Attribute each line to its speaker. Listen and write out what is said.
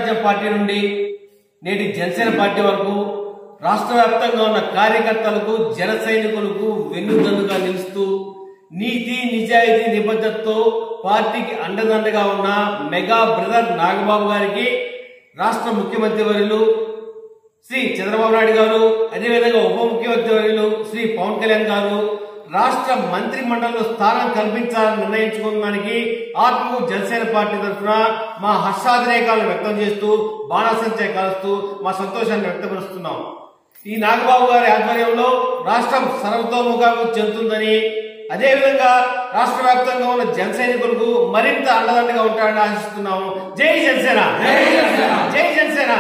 Speaker 1: Prajarajyam party నుండి నేటి Janasena party వరకు రాష్ట్ర వ్యాప్తంగా ఉన్న కార్యకర్తలకు జన సైనికులకు వెన్నుదన్నుగా నిలుస్తూ నీతి నిజాయితీ నిబద్ధతతో పార్టీకి అండదండగా ఉన్న మెగా బ్రదర్ నాగబాబు గారికి రాష్ట్ర ముఖ్యమంత్రి వర్యులు శ్రీ చంద్రబాబు నాయుడు గారు, అదేవిధంగా ఉప ముఖ్యమంత్రి వర్యులు శ్రీ పవన్ కళ్యాణ్ గారు రాష్ట్ర మంత్రి మండలిలో స్థానం కల్పించాలని నిర్ణయించుకోవడానికి ఆత్మ జనసేన పార్టీ తరఫున మా హర్షాతిరేకాలను వ్యక్తం చేస్తూ బాణాసంచా కాలుస్తూ మా సంతోషాన్ని వ్యక్తపరుస్తున్నాం. ఈ నాగబాబు గారి ఆధ్వర్యంలో రాష్ట్రం సర్వతోముఖాభివృద్ధి చెందుతుందని, అదేవిధంగా రాష్ట్ర వ్యాప్తంగా ఉన్న జన సైనికులకు మరింత అండదండగా ఉంటారని ఆశిస్తున్నాము. జై జనసేన, జై జనసేన.